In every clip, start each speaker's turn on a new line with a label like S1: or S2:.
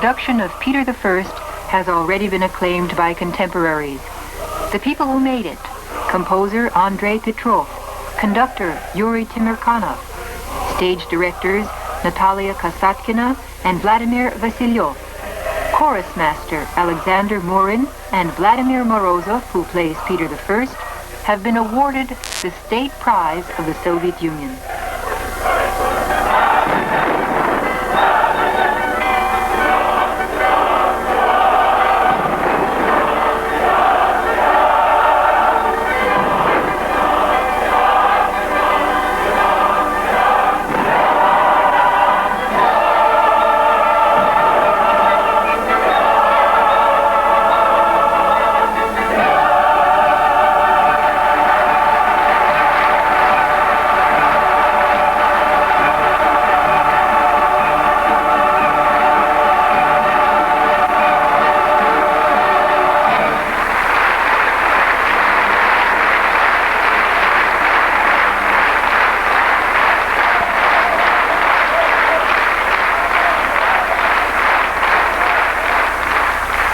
S1: production of Peter I has already been acclaimed by contemporaries. The people who made it: composer Andrei Petrov, conductor Yuri Timirkanov, stage directors Natalia Kasatkina and Vladimir Vasilyov, chorus master Alexander Murin and Vladimir Morozov, who plays Peter I, have been awarded the State Prize of the Soviet Union.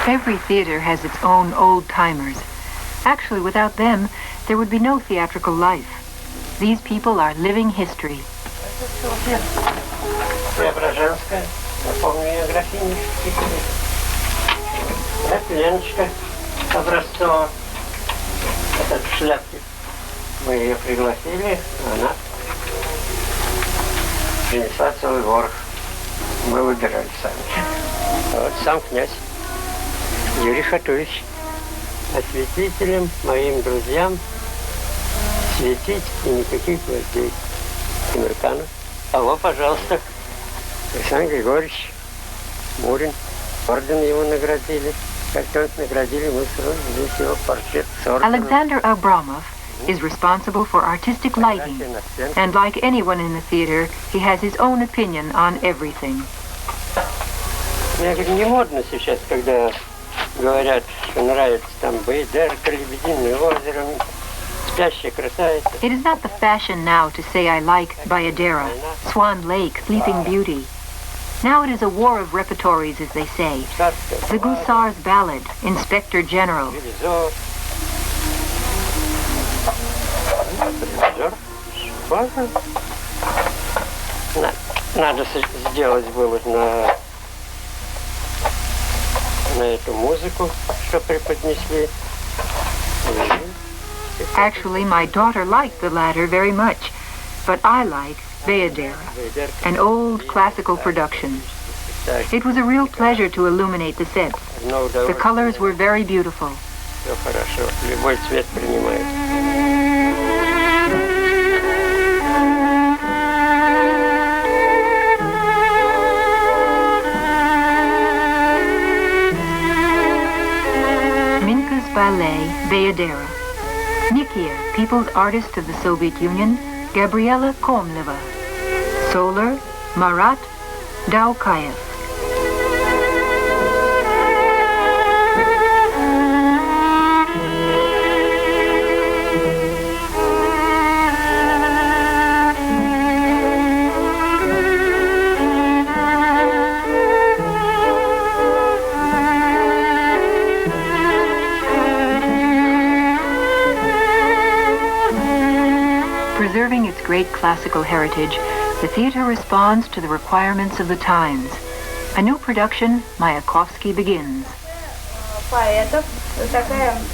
S1: Every theater has its own old-timers. Actually, without them, there would be no theatrical life. These people are living history.
S2: Мы ее пригласили, она принесла целый ворох. Мы выбирали сами. Вот сам князь Юрий Хатович, осветителем, моим друзьям, светить и никаких гвоздей. Тимирканов. Алло, пожалуйста. Александр Григорьевич Мурин. Орден его наградили. Как только наградили, мы сразу здесь его портрет с орденом.
S1: Alexander Abramov is responsible for artistic lighting, and like anyone in the theater, he has his own opinion on everything.
S2: Я говорю, не модно сейчас, когда говорят, что нравится там Берkeley, Лебединое озеро, спящая красавица.
S1: It is not the fashion now to say I like Bayadera, Swan Lake, Sleeping Beauty. Now it is a war of repertories, as they say. The Guisar's Ballad, Inspector General.
S2: Надо сделать было на эту музыку, что преподнесли.
S1: Actually, my daughter liked the latter very much, but I like Bayadera, an old classical production. It was a real pleasure to illuminate the sets. The colors were very beautiful.
S2: Все хорошо, любой цвет принимает.
S1: Ballet, Bayadera. Nikia, People's Artist of the Soviet Union, Gabriela Komleva. Solar, Marat Daukayev. Preserving its great classical heritage, the theater responds to the requirements of the times. A new production, Mayakovsky, begins.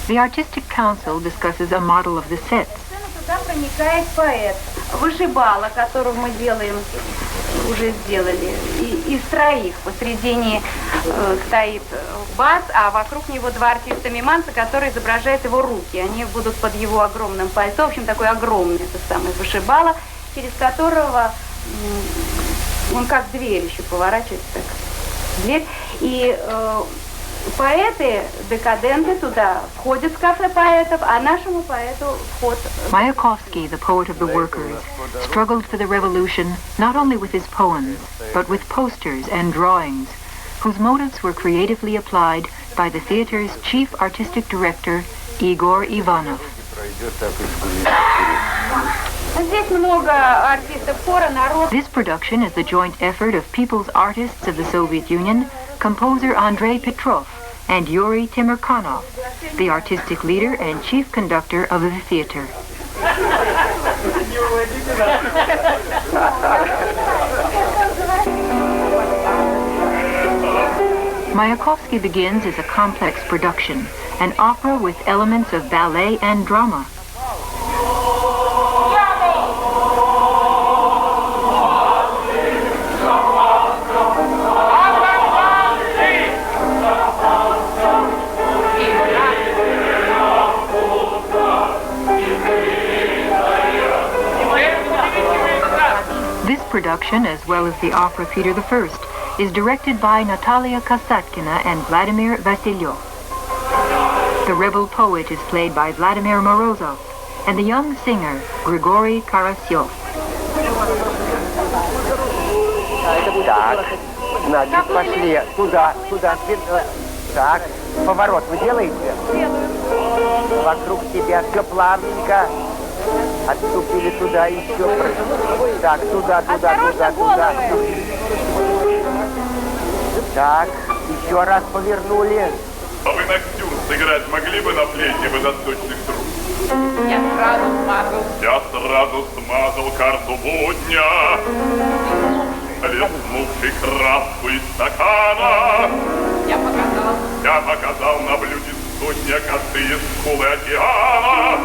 S1: The Artistic Council discusses a model of the sets.
S3: Туда проникает поэт. Вышибала, которого мы делаем, уже сделали. Из троих. Посредине стоит бас, а вокруг него два артиста-миманца, которые изображают его руки. Они будут под его огромным пальто. В общем, такой огромный, это самый вышибала, через которого он как дверь еще поворачивается, так, дверь. И поэты, декаденты туда входят в кафе поэтов, а нашему поэту вход...
S1: Mayakovsky, the poet of the workers, struggled for the revolution not only with his poems, but with posters and drawings, whose motives were creatively applied by the theater's chief artistic director, Igor Ivanov. This production is the joint effort of People's Artists of the Soviet Union, composer Andrei Petrov and Yuri Timirkanov, the artistic leader and chief conductor of the theater. Mayakovsky Begins is a complex production, an opera with elements of ballet and drama. This production, as well as the opera Peter I, is directed by Natalia Kasatkina and Vladimir Vasilyov. The rebel poet is played by Vladimir Morozov, and the young singer, Grigory Karasyov.
S2: Так, Надя, пошли. Туда. Так, поворот вы делаете? Вокруг тебя все плавненько. Отступили туда еще. Так, туда. Так, еще раз повернули.
S4: А вы ноктюрн сыграть могли бы на флейте водосточных труб? Я сразу смазал карту будня, плеснувший краску из стакана. Я показал на блюде сотня косые скулы океана,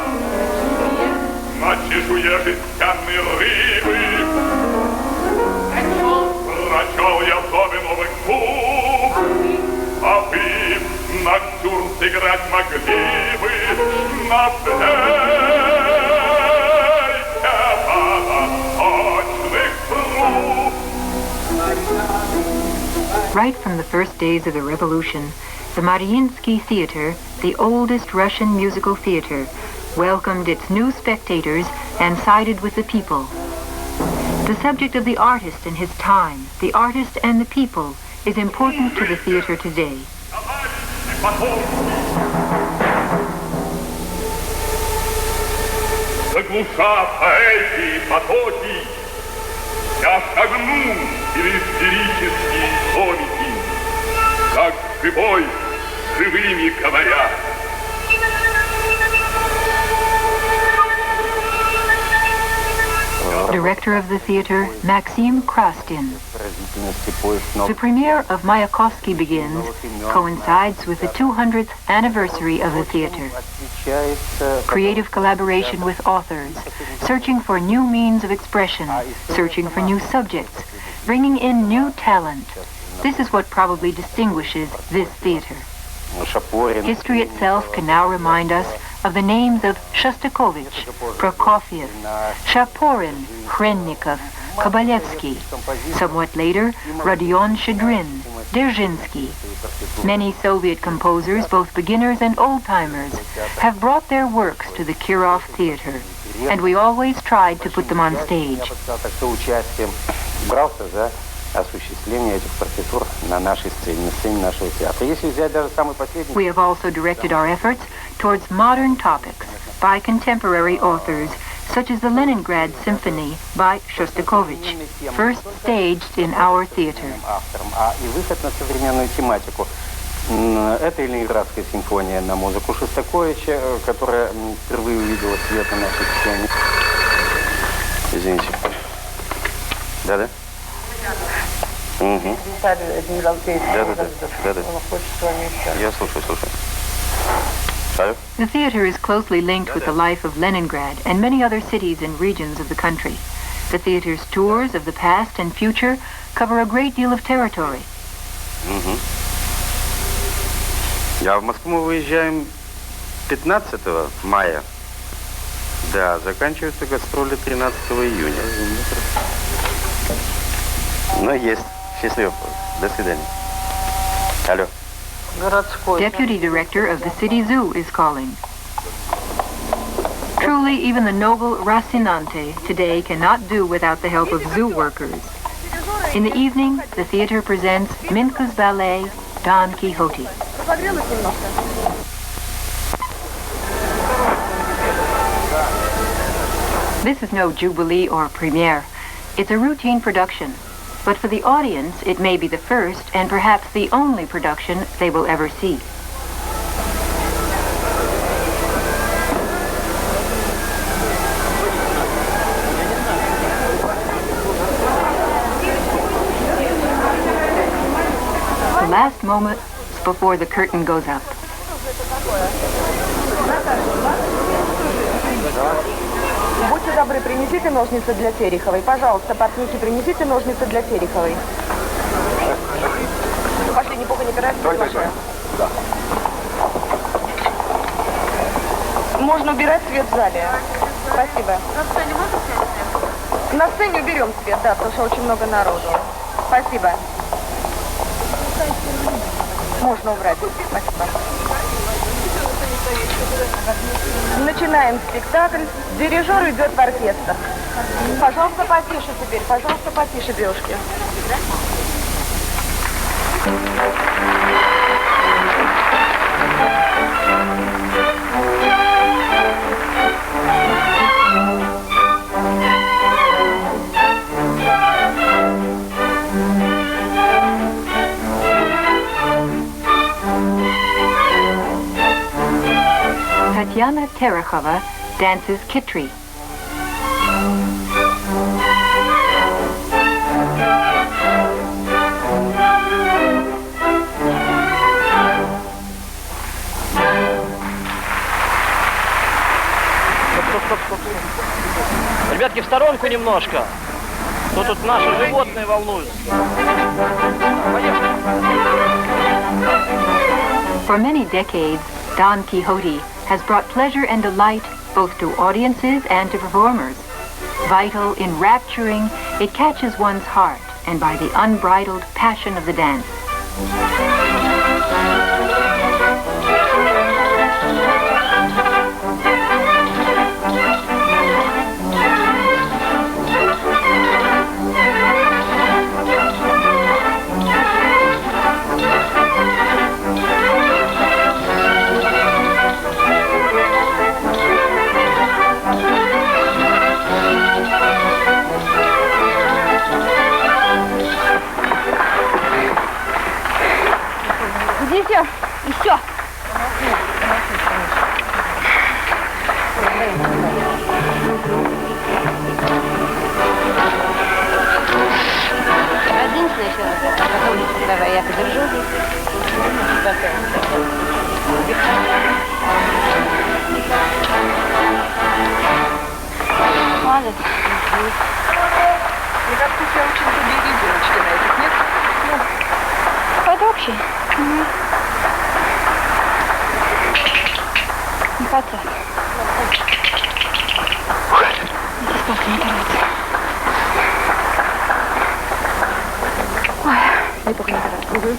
S4: на чешуе жестяной рыбы. Прочел я зови новых губ, а вы ноктюрн сыграть могли бы на флейте водосточных труб.
S1: Right from the first days of the revolution, the Mariinsky Theater, the oldest Russian musical theater, welcomed its new spectators and sided with the people. The subject of the artist and his time, the artist and the people, is important to the theater today.
S4: Заглушав эти потоки, я шагну через лирические домики, как живой, живыми говоря.
S1: Director of the theater, Maxim Krastin. The premiere of Mayakovsky Begins coincides with the 200th anniversary of the theater. Creative collaboration with authors, searching for new means of expression, searching for new subjects, bringing in new talent. This is what probably distinguishes this theater. History itself can now remind us of the names of Shostakovich, Prokofiev, Shaporin, Khrennikov, Kobalevsky. Somewhat later, Rodion Shchedrin, Dzerzhinsky. Many Soviet composers, both beginners and old-timers, have brought their works to the Kirov Theater, and we always tried to put them on stage. We have also directed our efforts towards modern topics by contemporary authors, such as the Leningrad Symphony by Shostakovich, first staged in our theater.
S2: Это и Ленинградская симфония на музыку Шостаковича, которая впервые увидела свет на нашей сцене. Извините. Да-да? Угу. Да-да. Я слушаю.
S1: The theater is closely linked with the life of Leningrad and many other cities and regions of the country. The theater's tours of the past and future cover a great deal of territory.
S2: Угу. В Москву мы выезжаем 15 мая. Да, заканчиваются гастроли 13 июня. Ну, есть. Счастливо. До свидания. Алло.
S1: Deputy director of the city zoo is calling. Truly, even the noble Rocinante today cannot do without the help of zoo workers. In the evening, the theater presents Minka's ballet, Don Quixote. This is no jubilee or premiere. It's a routine production. But for the audience, it may be the first and perhaps the only production they will ever see. The last moment before the curtain goes up.
S5: Будьте добры, принесите ножницы для Тереховой. Пожалуйста, портнихи, принесите ножницы для Тереховой. Пошли, не пирать. Да. Можно убирать свет в зале. Спасибо. На сцене можно снять? На сцене уберем свет, да, потому что очень много народу. Спасибо. Можно убрать. Спасибо. Начинаем спектакль. Дирижер идет в оркестр. Пожалуйста, потише теперь. Пожалуйста, потише, девушки.
S1: Tatyana Tereshova dances Kitri.
S6: Стоп. Ребятки, в сторонку немножко. Тут наши животные волнуются.
S1: For many decades, Don Quixote has brought pleasure and delight both to audiences and to performers. Vital, enrapturing, it catches one's heart, and by the unbridled passion of the dance.
S3: Идите, и все. Один сначала. Давай, я подержу. Молодец.
S5: Мне кажется, все очень тугие девочки на этих, нет?
S3: Это общий. Не хотят. Здесь просто не торопится. Ой, не только не торопится.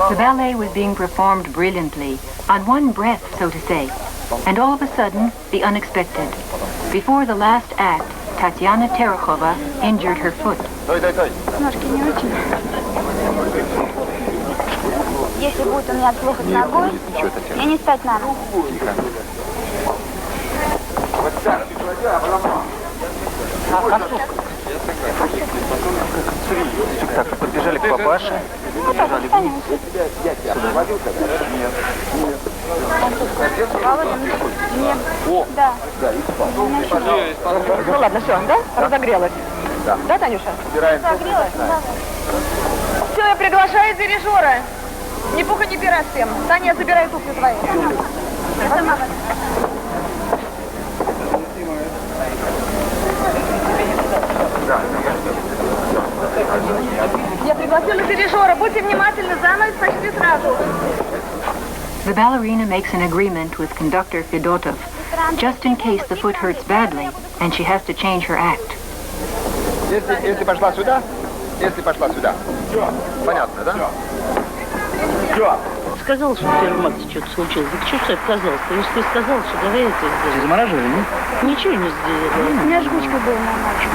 S1: The ballet was being performed brilliantly, on one breath, so to say. And all of a sudden, the unexpected. Before the last act, Tatyana Tereshova injured her foot.
S3: Ножки не очень. Если будет у меня плохо с ногой, мне не встать на ногу.
S6: ваши?
S5: Нет. Да. Ну ладно, все, да? Разогрелась. Да, Танюша? Разогрелась, да. Все, я приглашаю дирижера. Ни пуха, ни пера всем. Таня, забирай туфли твои. Я пригласила дирижера. Будьте внимательны, занавес почти сразу.
S1: The ballerina makes an agreement with conductor Fedotov, just in case the foot hurts badly and she has to change her act.
S7: Если пошла сюда, Понятно, да?
S8: Сказал, что в первом акте что-то случилось. Так что отказался? Ты же сказал, что давай это сделаем.
S6: Замораживали, нет?
S8: Ничего не сделали.
S5: У меня жгучка была на ночь.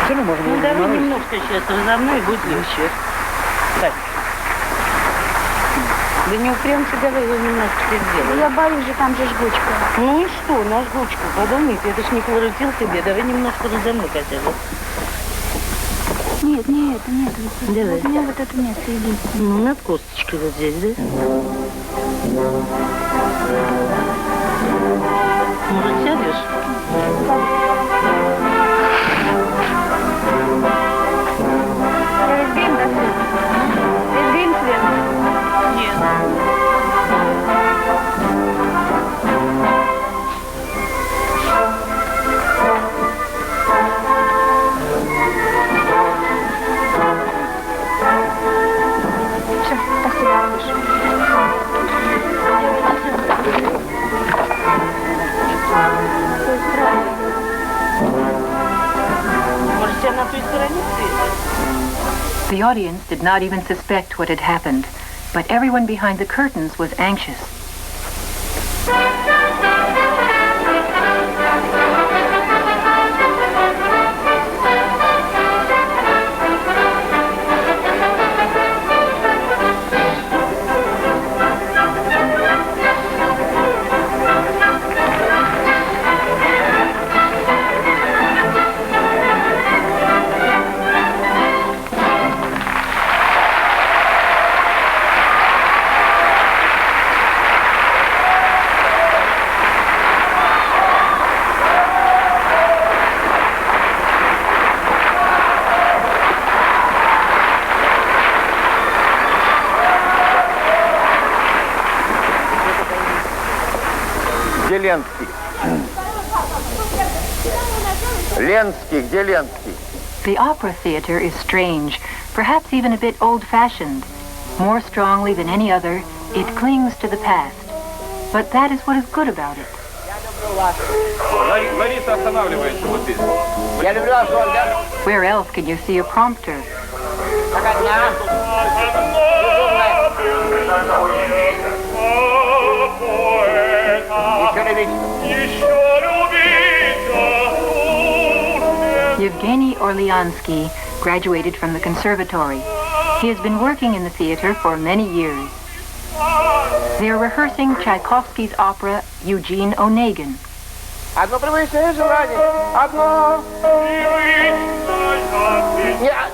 S6: Все равно можно
S8: Ну, давай немножко сейчас разомной, будет легче. Так. Да не упрямся, давай его немножко сделаем.
S5: Я боюсь же, там же жгучка.
S8: Ну и что, на жгучку подумайте, это ж не хлоротил тебе, давай немножко разомной хотя бы.
S5: Нет, не это, нет.
S8: Давай.
S5: Вот у меня вот это место единственное.
S8: Ну, над косточкой вот здесь, да? Может, сядешь?
S5: Изгиб, да, Свет? Изгиб, Свет?
S8: Нет.
S5: Все, спасибо, Аркуш.
S8: Может, тебя на той стороне стоит?
S1: The audience did not even suspect what had happened, but everyone behind the curtains was anxious.
S7: Ленский, где Ленский?
S1: The opera theater is strange, perhaps even a bit old-fashioned. More strongly than any other, it clings to the past. But that is what is good about it.
S7: Лариса останавливается вот здесь.
S2: Я люблю вас, Ольга.
S1: Where else can you see a prompter?
S2: Как одна. Еще любить.
S1: Yevgeny Orleansky graduated from the conservatory. He has been working in the theater for many years. They are rehearsing Tchaikovsky's opera Eugene Onegin.
S2: Одно привычное желание. Одно.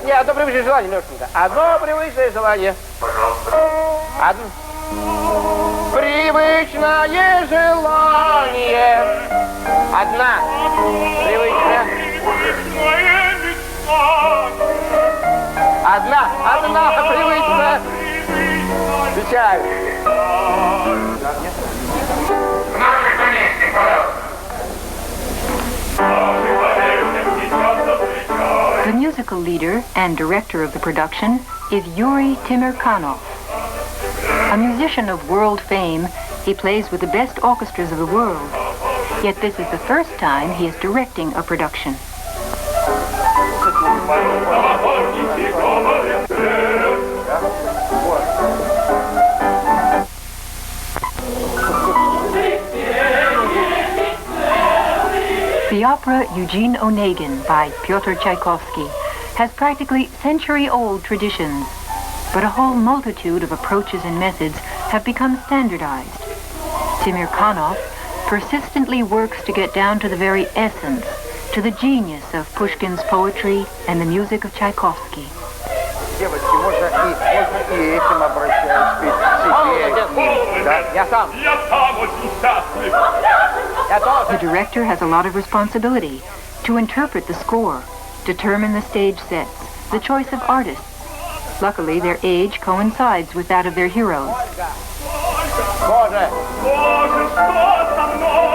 S2: Не, одно привычное желание, Лешенька. Одно привычное желание. Одно. Привычное желание. Одна. Привычная. Одна привычная. Отвечаю.
S1: The musical leader and director of the production is Yuri Timirkanov. A musician of world fame, he plays with the best orchestras of the world. Yet this is the first time he is directing a production. The opera Eugene Onegin by Pyotr Tchaikovsky has practically century-old traditions, but a whole multitude of approaches and methods have become standardized. Timirkanov persistently works to get down to the very essence, to the genius of Pushkin's poetry and the music of Tchaikovsky.
S7: Девочки, можно и этим обращаюсь, и да.
S4: Я сам очень счастлив.
S1: The director has a lot of responsibility to interpret the score, determine the stage sets, the choice of artists. Luckily, their age coincides with that of their heroes.
S4: Боже, что со мной?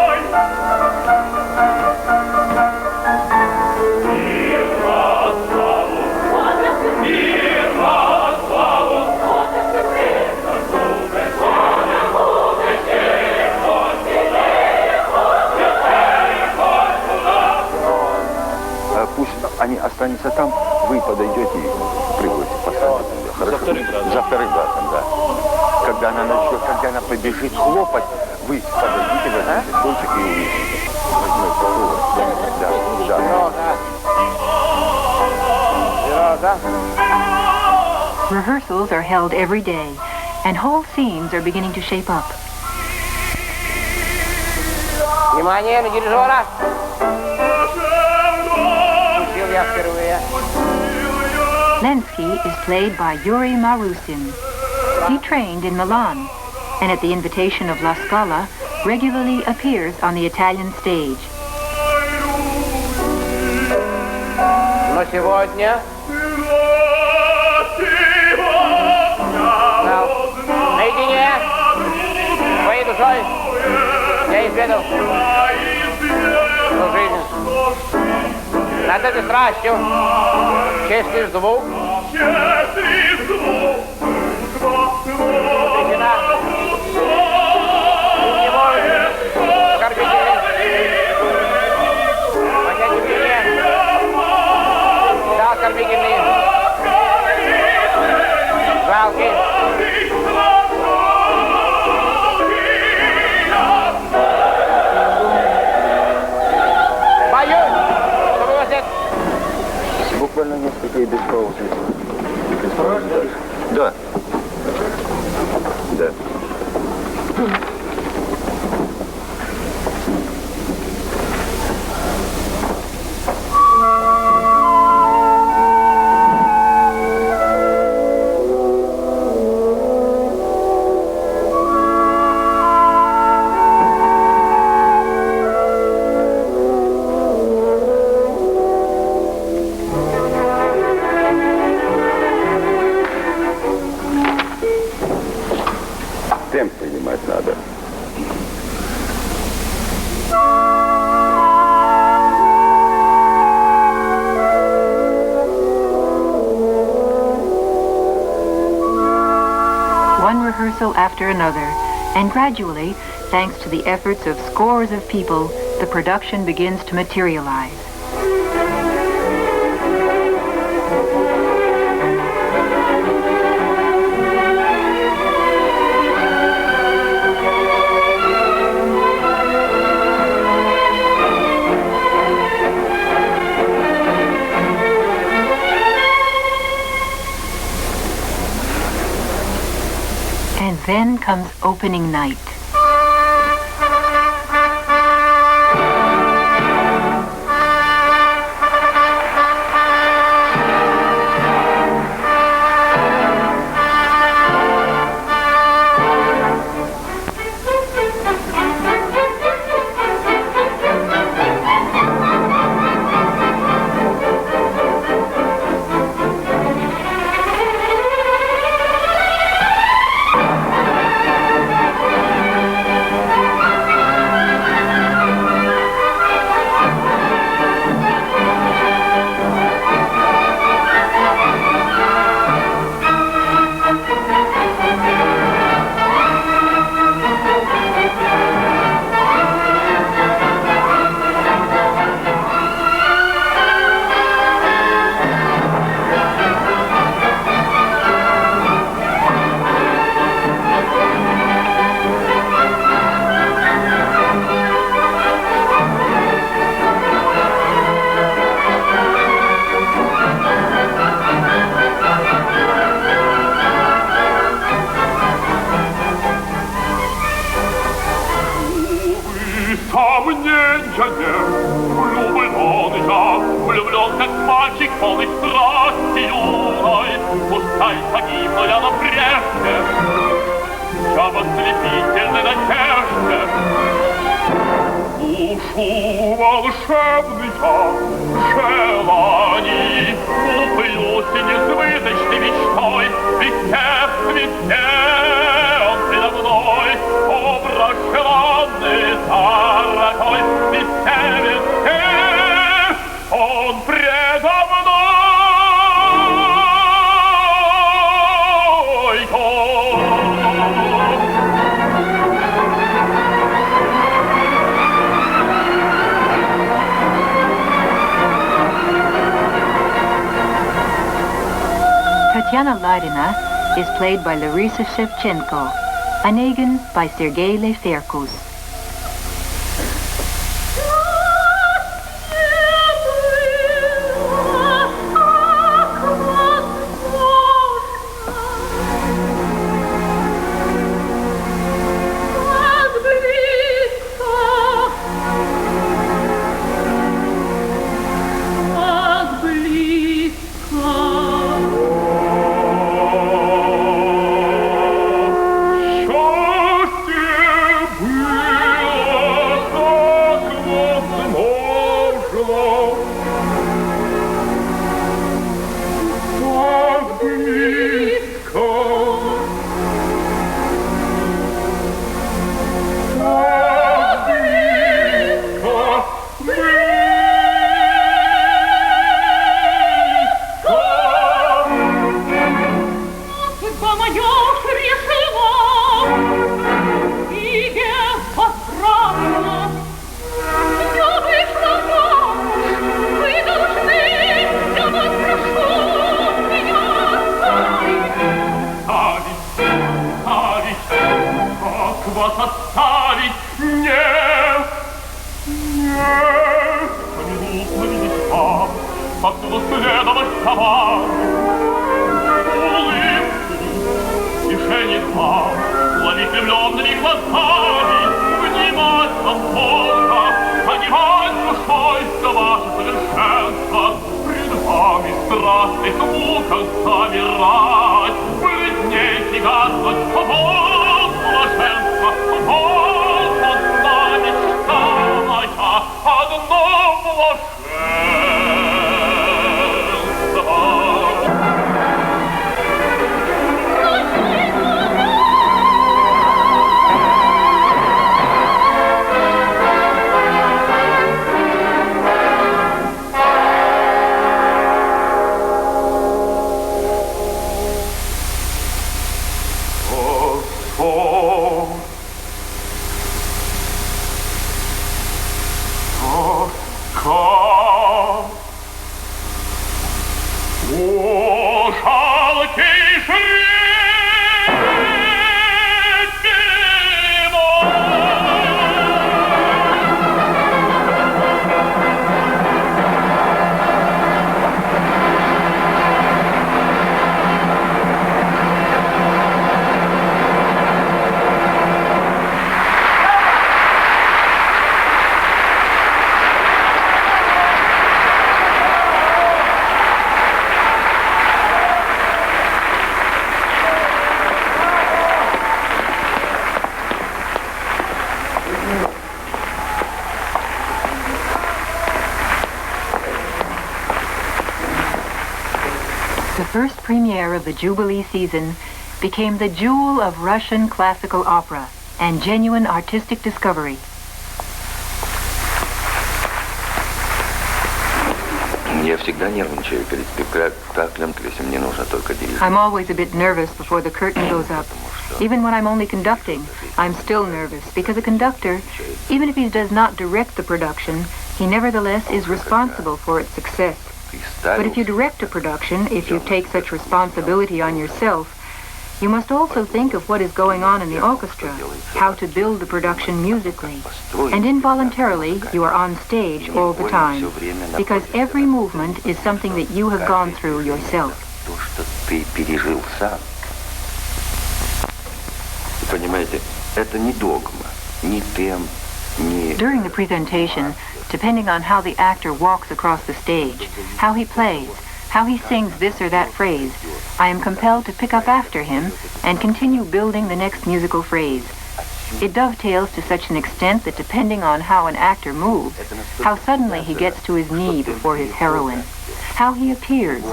S7: Пусть они останутся там, вы подойдете и прыгаете, посадите. Хорошо? За вторым разом, да. Когда она начнет, когда она побежит хлопать, вы подойдите, возьмите стульчик и увидите. Да.
S1: Rehearsals are held every day, and whole scenes are beginning to shape up.
S2: Внимание на дирижера! Учил я впервые.
S1: Lenski is played by Yuri Marusin. He trained in Milan, and at the invitation of La Scala, regularly appears on the Italian stage.
S2: Но сегодня... Наедине, своей душой, я изведал свою жизнь. Над этой страстью, честный звук, причина, не может оскорбителей, понять мне, да, оскорбительные, жалкие.
S7: Буквально несколько и без паузы. Да. Да. Темп поднимать надо.
S1: One rehearsal after another, and gradually, thanks to the efforts of scores of people, the production begins to materialize. And then comes opening night.
S4: сомнения нет. Влюблен, как мальчик, полный страсти юной. Пускай погибла я, но прежде я в ослепительной надежде. Душу волшебных желаний упьюсь несбыточной мечтой. Везде он предо мной, образ желанный дорогой. Везде он предо мной.
S1: Tatiana Ladina is played by Larisa Shevchenko, Onegin by Sergei Leferkus. The first premiere of the Jubilee season became the jewel of Russian classical opera and genuine artistic discovery. I'm always a bit nervous before the curtain goes up. Even when I'm only conducting, I'm still nervous because a conductor, even if he does not direct the production, he nevertheless is responsible for its success. But if you direct a production, if you take such responsibility on yourself, you must also think of what is going on in the orchestra, how to build the production musically. And involuntarily, you are on stage all the time, because every movement is something that you have gone through yourself.
S7: Понимаете, это не догма, не темп,
S1: During the presentation, depending on how the actor walks across the stage, how he plays, how he sings this or that phrase, I am compelled to pick up after him and continue building the next musical phrase. It dovetails to such an extent that depending on how an actor moves, how suddenly he gets to his knee before his heroine, how he appears,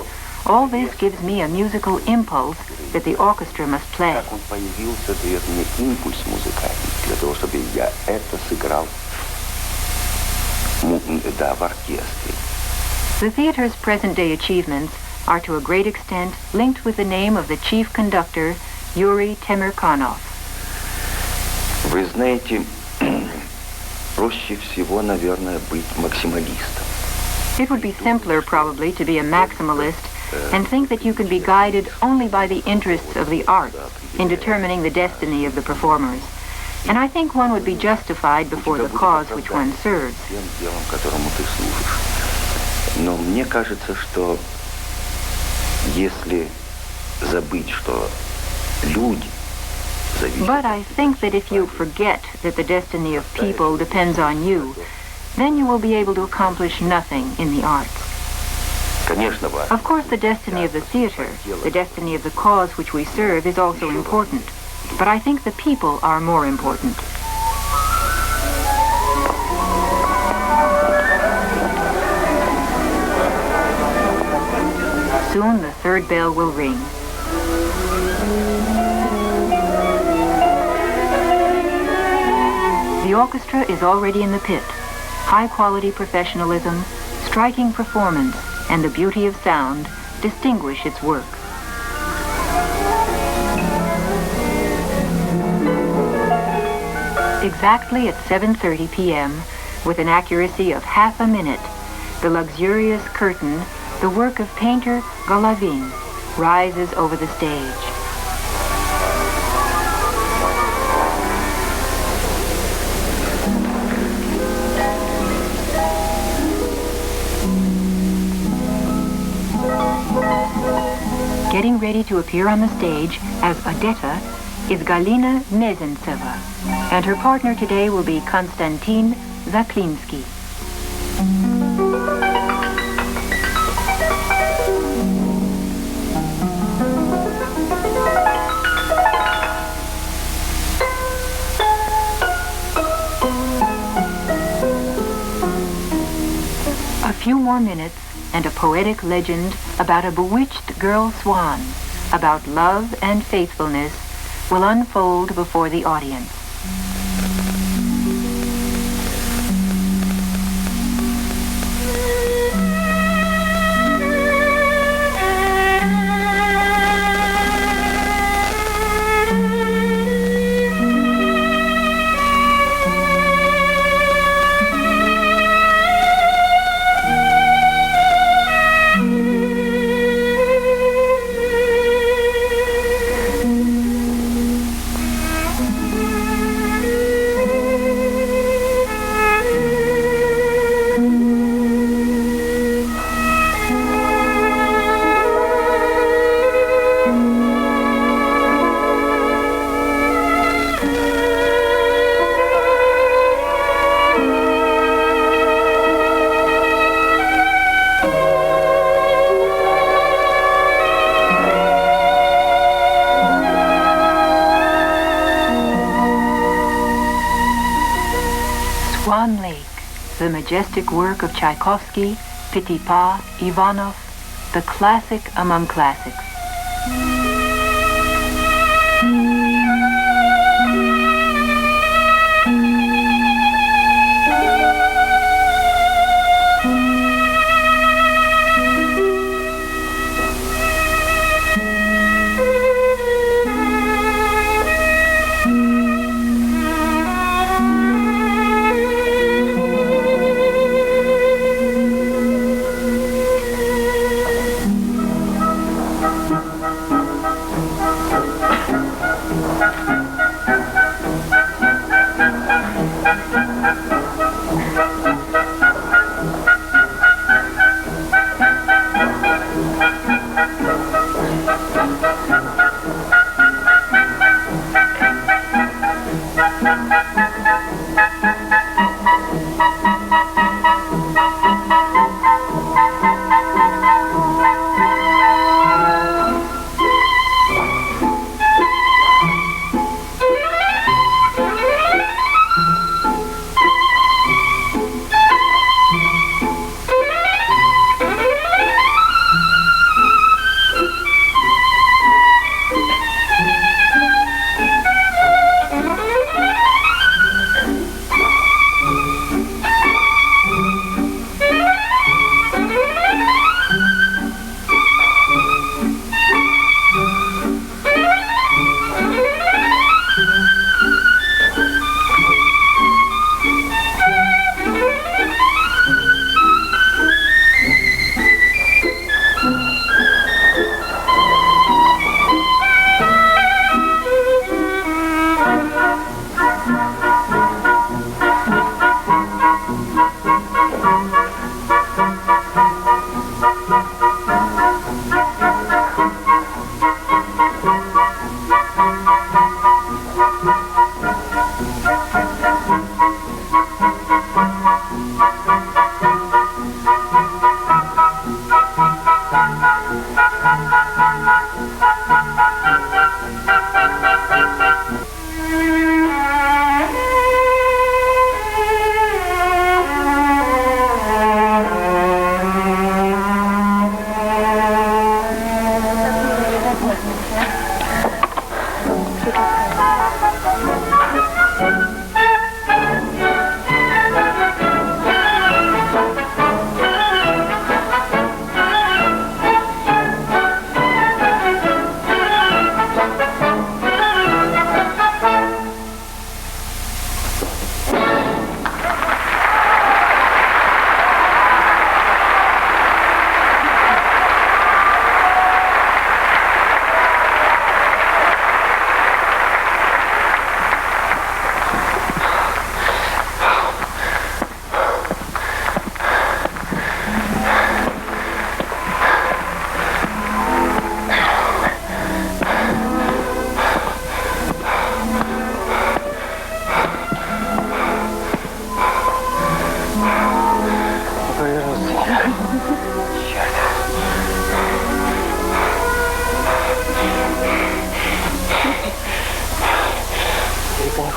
S1: all this gives me a musical impulse that the orchestra must play.
S7: Как он появился, дает мне импульс музыкальный для того, чтобы я это сыграл в оркестре.
S1: The theater's present-day achievements are to a great extent linked with the name of the chief conductor, Yuri Temirkanov.
S7: Вы знаете, проще всего, наверное, быть максималистом.
S1: It would be simpler, probably, to be a maximalist and think that you can be guided only by the interests of the arts in determining the destiny of the performers. And I think one would be justified before the cause which one serves.
S7: Тем делом, которому ты служишь. Но мне кажется, что если забыть, что люди зависят...
S1: But I think that if you forget that the destiny of people depends on you, then you will be able to accomplish nothing in the arts. Of course, the destiny of the theater, the destiny of the cause which we serve is also important. But I think the people are more important. Soon the third bell will ring. The orchestra is already in the pit. High-quality professionalism, striking performance, and the beauty of sound distinguish its work. Exactly at 7:30 p.m., with an accuracy of half a minute, the luxurious curtain, the work of painter Golovin, rises over the stage. Getting ready to appear on the stage as Odetta is Galina Mezentseva, and her partner today will be Konstantin Zaklinsky. A few more minutes and a poetic legend about a bewitched girl swan, about love and faithfulness, will unfold before the audience. Swan Lake, the majestic work of Tchaikovsky, Petipa, Ivanov, the classic among classics.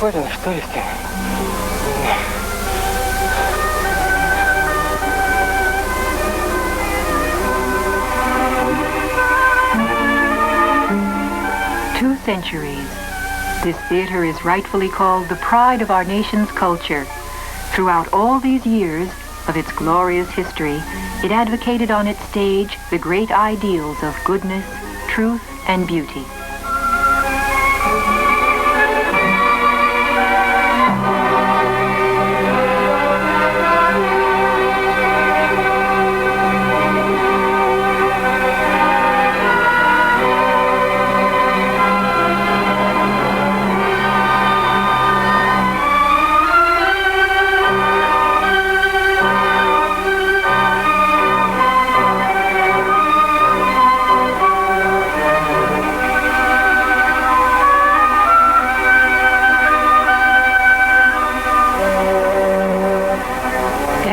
S2: Охотина, что ли, ты?
S1: Two centuries. This theater is rightfully called the pride of our nation's culture. Throughout all these years of its glorious history, it advocated on its stage the great ideals of goodness, truth, and beauty.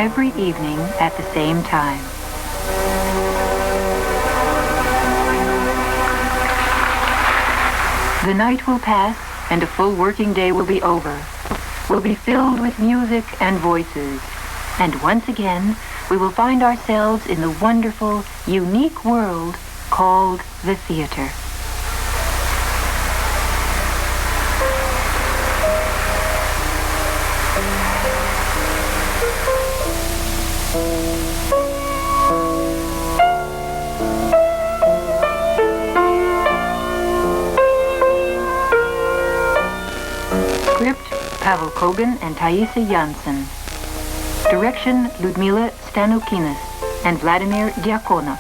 S1: Every evening at the same time. The night will pass and a full working day will be over. Will be filled with music and voices. And once again, we will find ourselves in the wonderful, unique world called the theater. Pavel Kogan and Taisa Janssen. Direction, Ludmila Stanukinas and Vladimir Diakonov.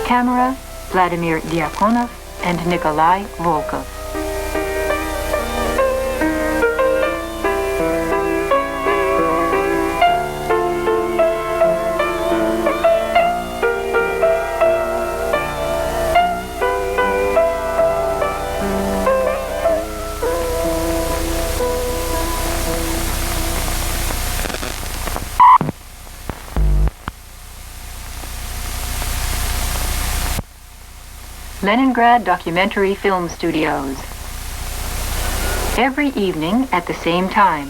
S1: Camera, Vladimir Diakonov and Nikolai Volkov. Leningrad Documentary Film Studios. Every evening at the same time.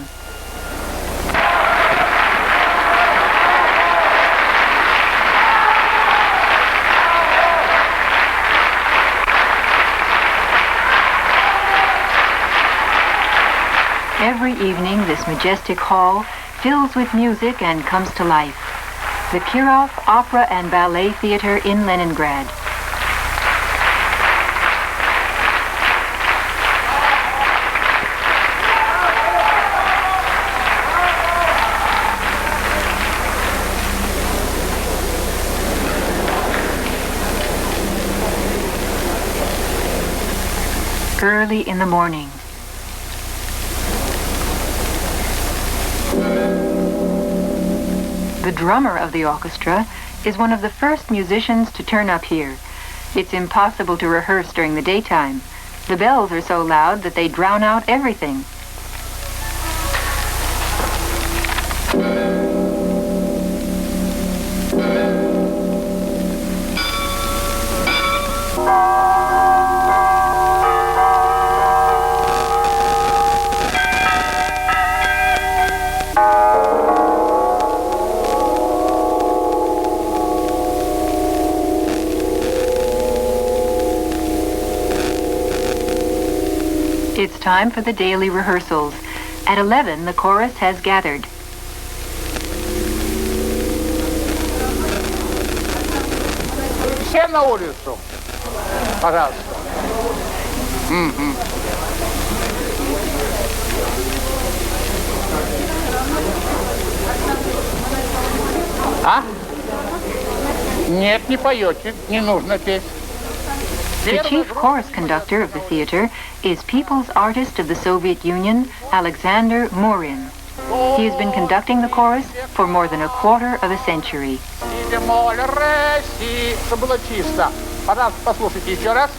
S1: Every evening, this majestic hall fills with music and comes to life. The Kirov Opera and Ballet Theater in Leningrad. Early in the morning. The drummer of the orchestra is one of the first musicians to turn up here. It's impossible to rehearse during the daytime. The bells are so loud that they drown out everything. It's time for the daily rehearsals. At 11, the chorus has gathered.
S9: Все на улицу, пожалуйста. А? Нет, не поете, не нужно петь.
S1: The chief chorus conductor of the theater is People's Artist of the Soviet Union, Alexander Murin. He has been conducting the chorus for more than a quarter of a century.
S9: Чтобы было чисто. Пожалуйста, послушайте еще раз.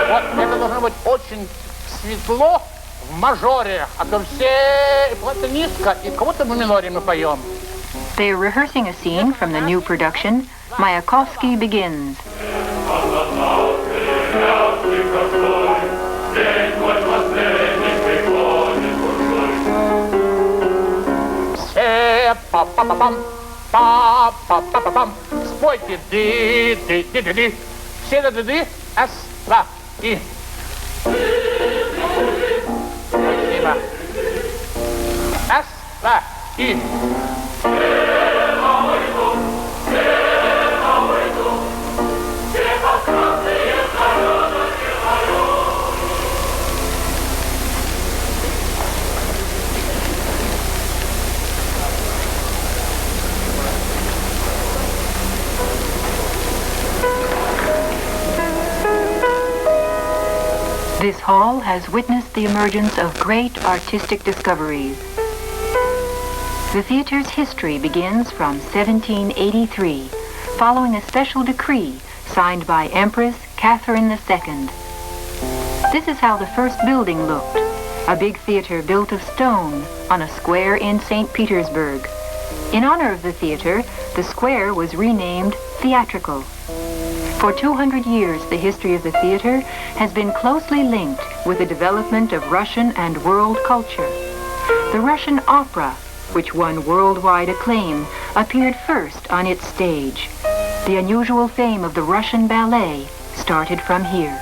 S9: Вот это должно быть очень светло в мажоре, а то все это низко, и кого-то в миноре мы поем.
S1: They are rehearsing a scene from the new production, Mayakovsky Begins.
S9: Па-па-па-пам, па-па-па-па-пам. Спойте ды-ды-ды-ды-ды. Все ды-ды-ды. Раз, два, и. Спасибо. Раз, два, и.
S1: This hall has witnessed the emergence of great artistic discoveries. The theater's history begins from 1783, following a special decree signed by Empress Catherine II. This is how the first building looked, a big theater built of stone on a square in St. Petersburg. In honor of the theater, the square was renamed Theatrical. For 200 years, the history of the theater has been closely linked with the development of Russian and world culture. The Russian opera, which won worldwide acclaim, appeared first on its stage. The unusual fame of the Russian ballet started from here.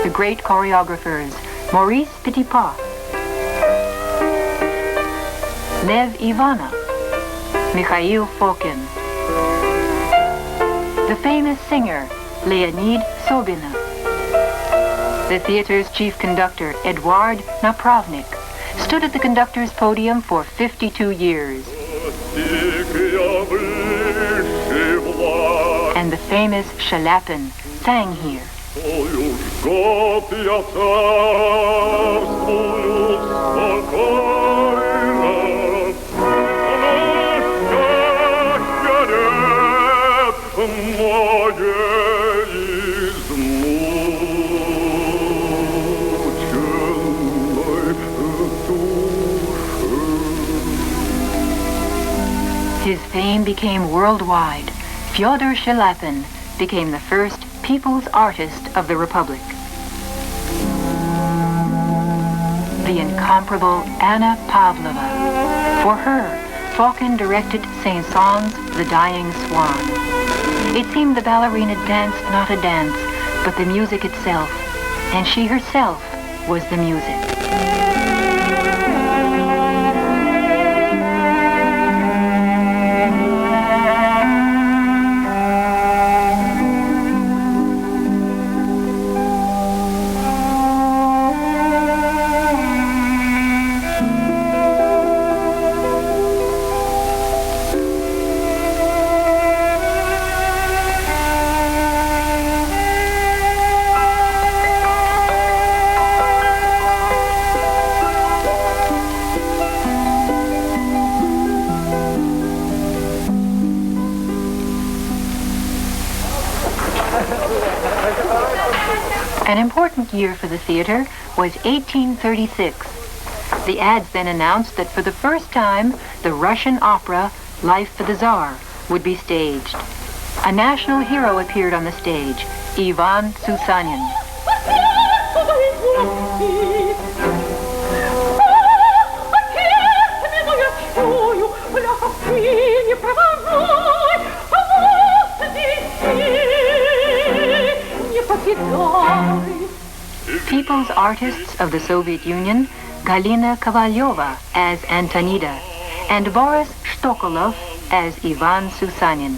S1: The great choreographers, Maurice Petipa, Lev Ivanov, Mikhail Fokin, the famous singer, Leonid Sobinov, the theater's chief conductor, Eduard Napravnik, stood at the conductor's podium for 52 years. And the famous Shalapin sang here. His fame became worldwide, Fyodor Shalapin became the first people's artist of the Republic. The incomparable Anna Pavlova. For her, Falkin directed Saint-Saëns' The Dying Swan. It seemed the ballerina danced not a dance, but the music itself, and she herself was the music. An important year for the theater was 1836. The ads then announced that for the first time, the Russian opera, Life for the Tsar, would be staged. A national hero appeared on the stage, Ivan Susanin. People's artists of the Soviet Union, Galina Kovalyova as Antonida, and Boris Shtokolov as Ivan Susanin.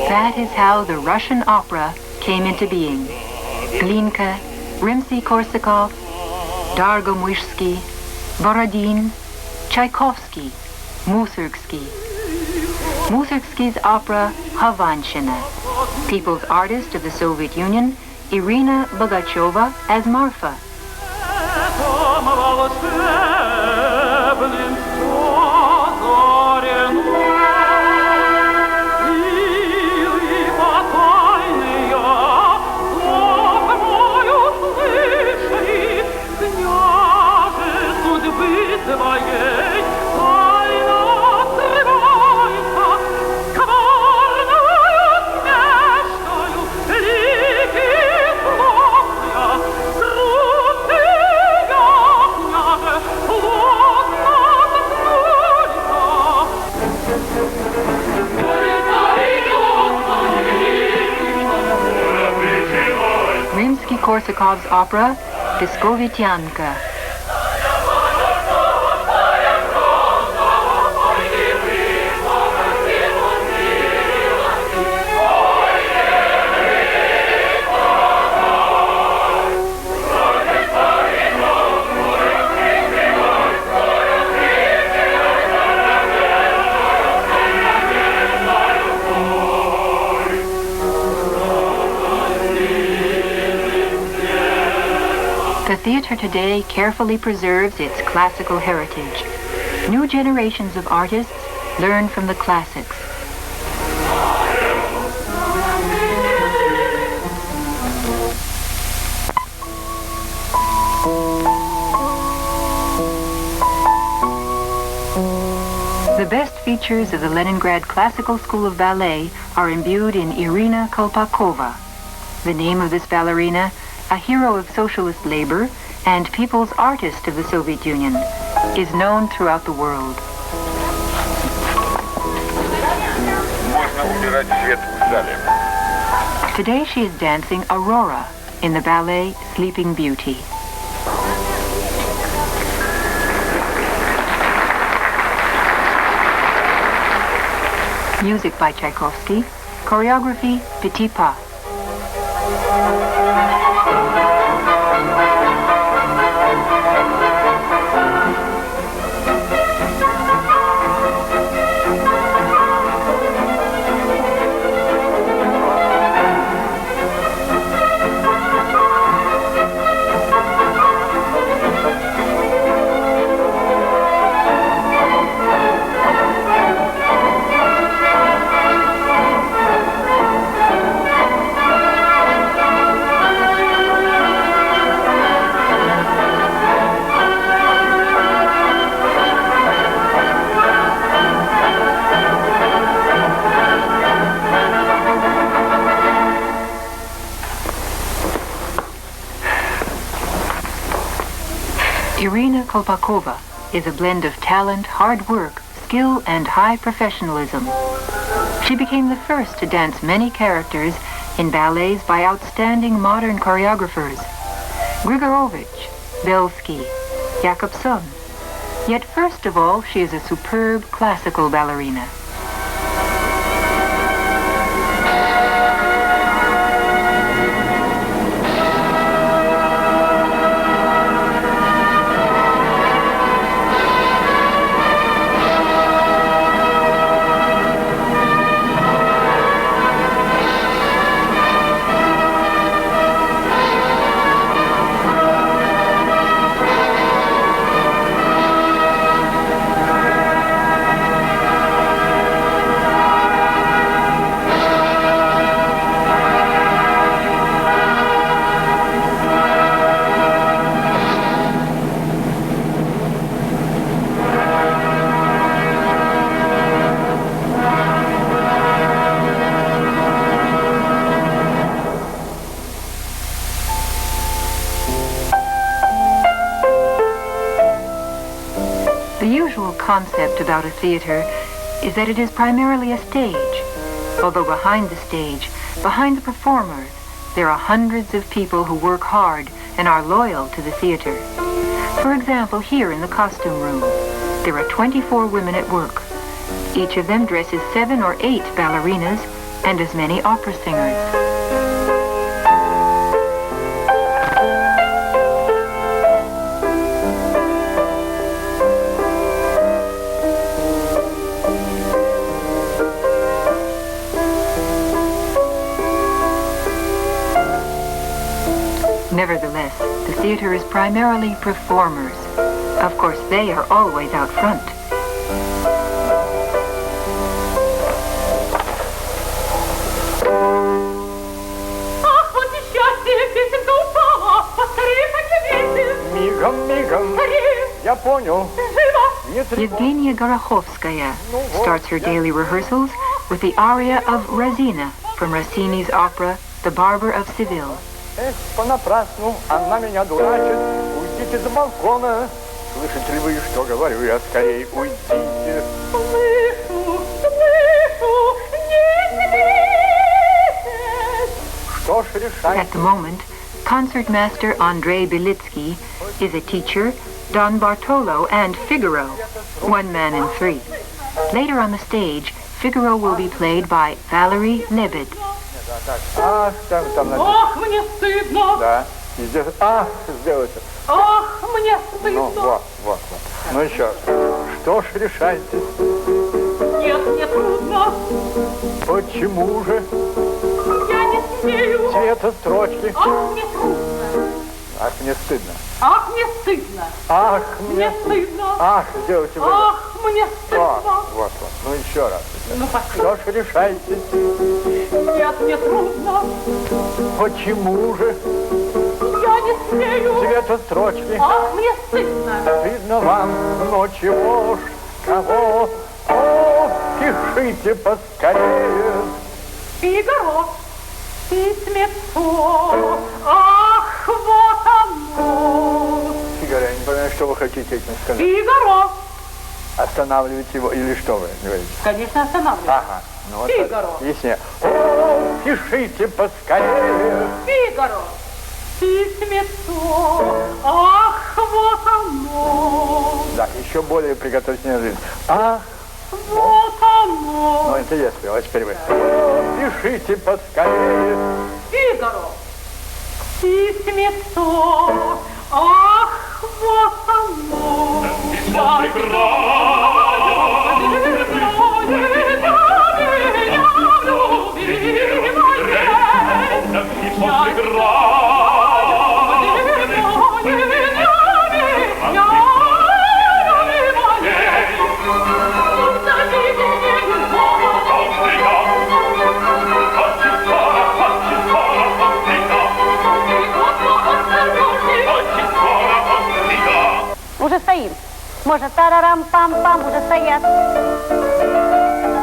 S1: That is how the Russian opera came into being. Glinka, Rimsky-Korsakov, Dargomyshsky, Borodin, Tchaikovsky, Mussorgsky. Mussorgsky's opera Havanshina. People's artist of the Soviet Union, Irina Bogacheva as Marfa. Rimsky-Korsakov's opera, Piskovitianka. The theater today carefully preserves its classical heritage. New generations of artists learn from the classics. The best features of the Leningrad Classical School of Ballet are imbued in Irina Kolpakova. The name of this ballerina, a hero of socialist labor and people's artist of the Soviet Union, is known throughout the world. Today she is dancing Aurora in the ballet Sleeping Beauty. Music by Tchaikovsky, Choreography, petit pas. Irina Kolpakova is a blend of talent, hard work, skill, and high professionalism. She became the first to dance many characters in ballets by outstanding modern choreographers. Grigorovich, Belsky, Jakobson. Yet first of all, she is a superb classical ballerina. The usual concept about a theater is that it is primarily a stage, although behind the stage, behind the performers, there are hundreds of people who work hard and are loyal to the theater. For example, here in the costume room, there are 24 women at work. Each of them dresses 7 or 8 ballerinas and as many opera singers. Nevertheless, the theater is primarily performers. Of course, they are always out front. Yevgenia Gorokhovskaya starts her daily rehearsals with the aria of Razina from Rossini's opera The Barber of Seville.
S7: Понапрасну она меня дурачит. Уйдите за балкона. Слышите ли вы, что говорю я? Скорей уйдите.
S4: Слышу, слышу,
S7: Что ж решать?
S1: At the moment, concertmaster Andrei Belitsky is a teacher, Don Bartolo and Figaro, 1 man in 3. Later on the stage, Figaro will be played by Valery Lebed.
S7: Ах, там
S4: Ах, мне стыдно!
S7: Да, и здесь, сделайте.
S4: Ах, мне стыдно!
S7: Ну, вот. Ну еще. Что ж решайте?
S4: Нет, мне трудно!
S7: Почему же?
S4: Я не смею!
S7: Цвета строчки.
S4: Ах, мне трудно!
S7: Ах, мне стыдно.
S4: Ах, мне стыдно!
S7: Ах,
S4: Мне стыдно!
S7: Ах, сделайте вы.
S4: Ах, мне стыдно!
S7: Вот. Ну еще раз.
S4: Ну,
S7: Что ж решайте?
S4: Нет, мне трудно!
S7: Почему же?
S4: Я не смею!
S7: Цвета строчки.
S4: Ах, мне стыдно!
S7: Стыдно вам, но чего ж, кого? О, пишите поскорее.
S4: Фигаро, письмецо, ах, вот оно!
S7: Фигаро, я не понимаю, что вы хотите этим сказать.
S4: Фигаро!
S7: Останавливать его или что вы говорите?
S4: Конечно, останавливай.
S7: Ага. Ну, вот
S4: Фигаро.
S7: Яснее. О, пишите поскорее.
S4: Фигаро, письмецо, ах, вот оно!
S7: Да, еще более приготовьте жизнь. Ах,
S4: вот оно.
S7: Ну, это я спел, а теперь вы. Пишите поскорее.
S4: Фигаро, письмецо, ах, вот оно. Я
S10: Уже стоим. Можно тарарам-пам-пам, уже стоят.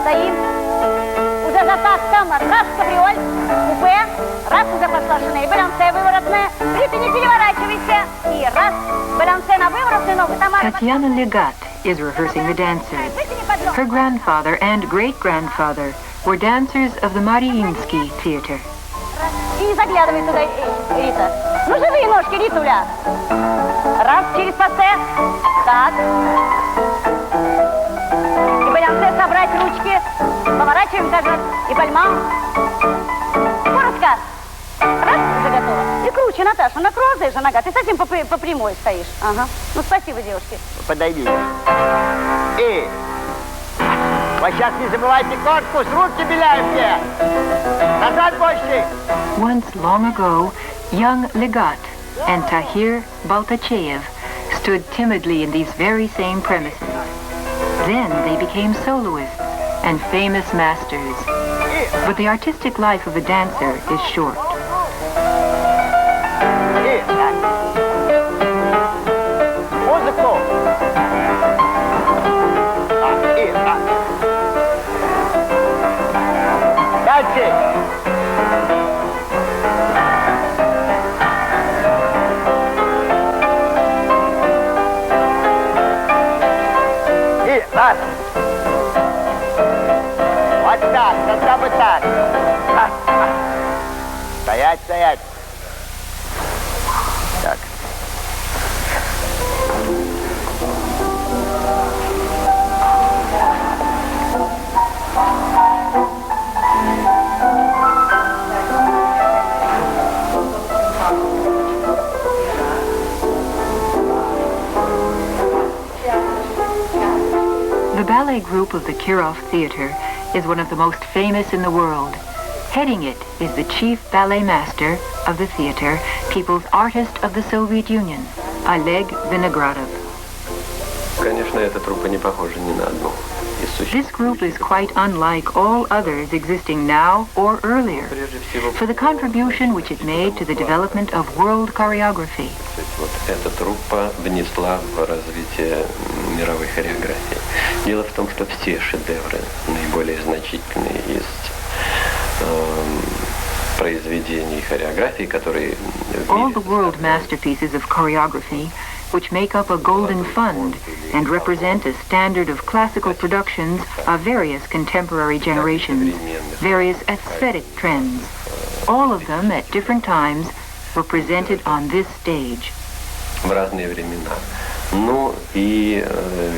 S10: Стоим. Уже за тактом. Раз кабриоль, купе. Раз уже пошла шинель. Балансе выворотная. Плиты не переворачивайся. И раз. Балансе на выворотную ногу.
S1: Tatiana Legat is rehearsing the dancers. Her grandfather and great-grandfather were dancers of the Mariinsky Theater.
S10: И не заглядывай туда, Рита. Ну, живые ножки, Ритуля. Раз, через пассе. Так. И балансе собрать ручки. Поворачиваем даже. И пальма. Коротко. Раз, уже готово. И круче, Наташа. Накрозаешь же нога. Ты совсем по прямой стоишь. Ага. Ну, спасибо, девушки.
S2: Подойди. И... Вот сейчас не забывайте корпус, руки беляйте. Назад больше.
S1: Once long ago, young Legat and Tahir Baltachev stood timidly in these very same premises. Then they became soloists and famous masters. But the artistic life of a dancer is short.
S2: Музыку. Дальше. И раз. Вот так, хотя бы так. Стоять, стоять. Так.
S1: The ballet group of the Kirov Theater is one of the most famous in the world. Heading it is the chief ballet master of the theater, people's artist of the Soviet Union, Oleg Vinogradov.
S11: Конечно, эта труппа не похожа ни на одну.
S1: This group is quite unlike all others existing now or earlier for the contribution which it made to the development of world choreography.
S11: Вот эта труппа внесла в развитие мировой хореографии. Дело в том, что все шедевры, наиболее значительные из произведений хореографии, которые
S1: all the world masterpieces of choreography, which make up a golden fund and represent a standard of classical productions of various contemporary generations, various aesthetic trends. All of them at different times were presented on this stage.
S11: В разные времена. Ну и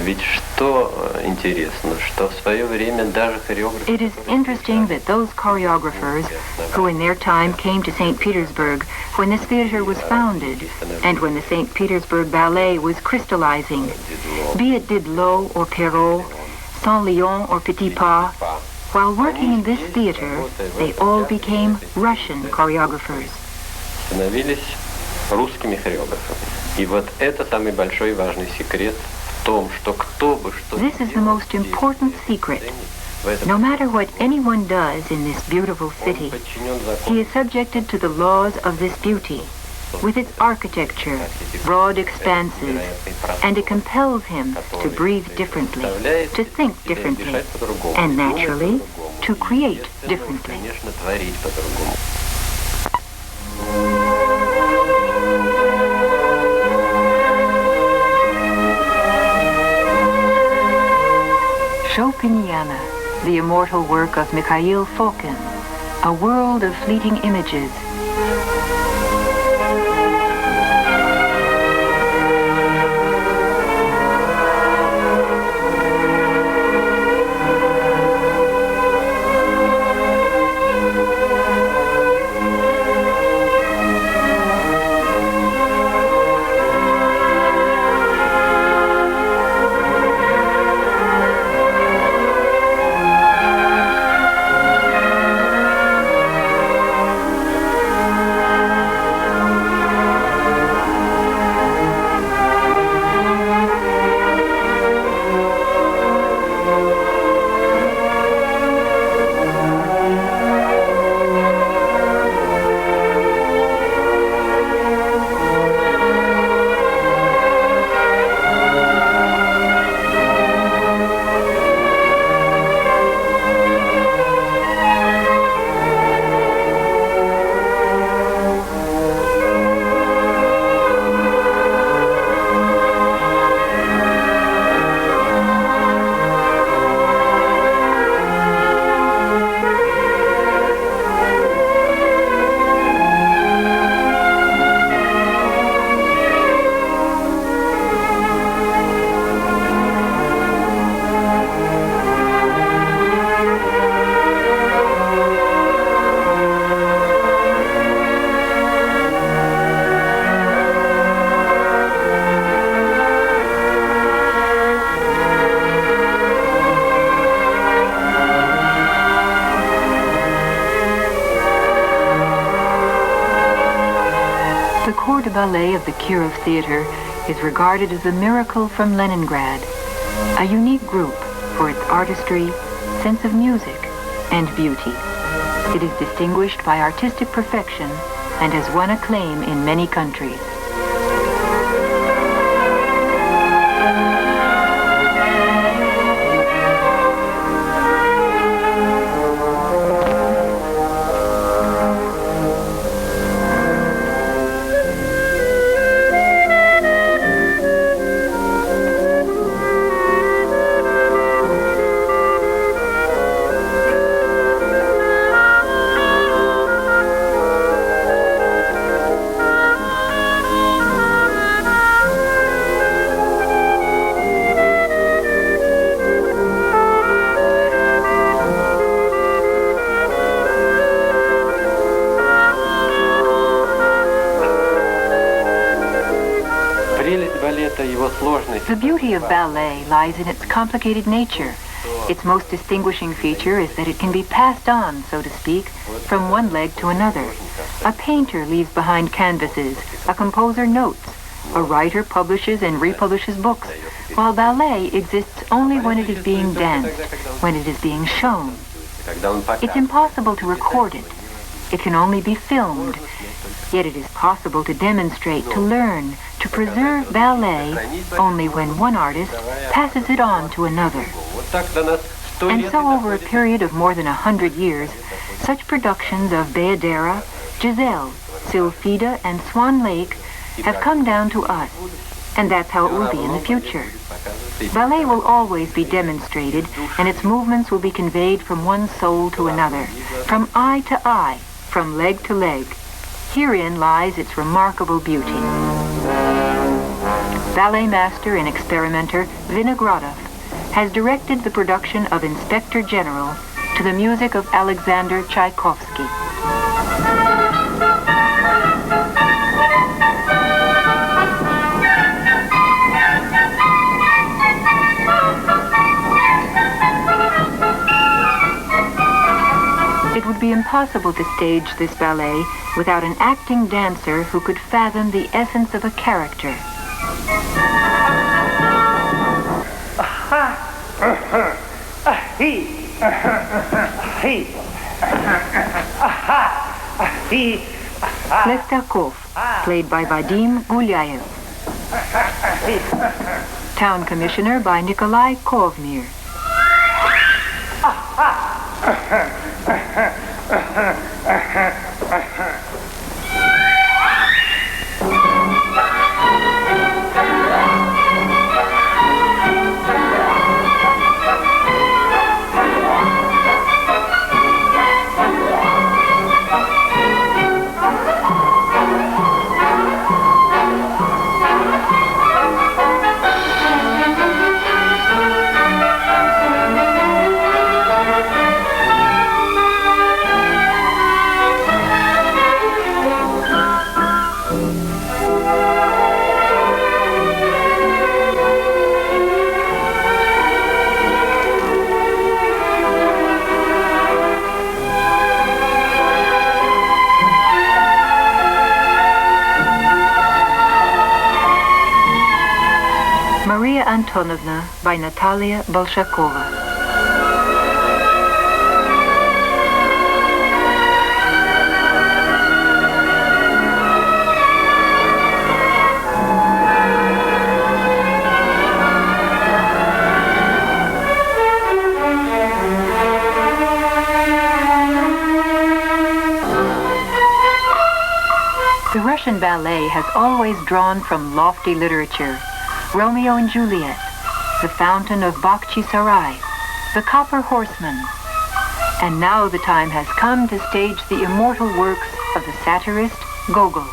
S11: ведь что интересно, что в свое время даже хореографы...
S1: It is interesting that those choreographers who in their time came to St. Petersburg when this theater was founded and when the St. Petersburg Ballet was crystallizing, be it Didlot or Perrault, Saint-Léon or Petit Pas, while working in this theater, they all became Russian choreographers.
S11: Становились русскими хореографами. И вот это самый большой и важный секрет в том, что кто бы что...
S1: This is the most important secret. No matter what anyone does in this beautiful city, he is subjected to the laws of this beauty, with its architecture, broad expanses, and it compels him to breathe differently, to think differently, and naturally, to create differently. Chopiniana, the immortal work of Mikhail Fokin, a world of fleeting images. corps de ballet of the Kirov Theater is regarded as a miracle from Leningrad, a unique group for its artistry, sense of music, and beauty. It is distinguished by artistic perfection and has won acclaim in many countries. The beauty of ballet lies in its complicated nature. Its most distinguishing feature is that it can be passed on, so to speak, from one leg to another. A painter leaves behind canvases, a composer notes, a writer publishes and republishes books, while ballet exists only when it is being danced, when it is being shown. It's impossible to record it. It can only be filmed. Yet it is possible to demonstrate, to learn, to preserve ballet only when one artist passes it on to another. And so over a period of more than 100 years, such productions of Bayadera, Giselle, Sylphida, and Swan Lake have come down to us. And that's how it will be in the future. Ballet will always be demonstrated, and its movements will be conveyed from one soul to another, from eye to eye, from leg to leg. Herein lies its remarkable beauty. Ballet master and experimenter Vinogradov has directed the production of Inspector General to the music of Alexander Tchaikovsky. It would be impossible to stage this ballet without an acting dancer who could fathom the essence of a character. Lestakov, played by Vadim Gulyaev. Town Commissioner by Nikolai Kovmir. Maria Antonovna by Natalia Bolshakova. The Russian ballet has always drawn from lofty literature. Romeo and Juliet, The Fountain of Bakhchi-Sarai, The Copper Horseman. And now the time has come to stage the immortal works of the satirist Gogol.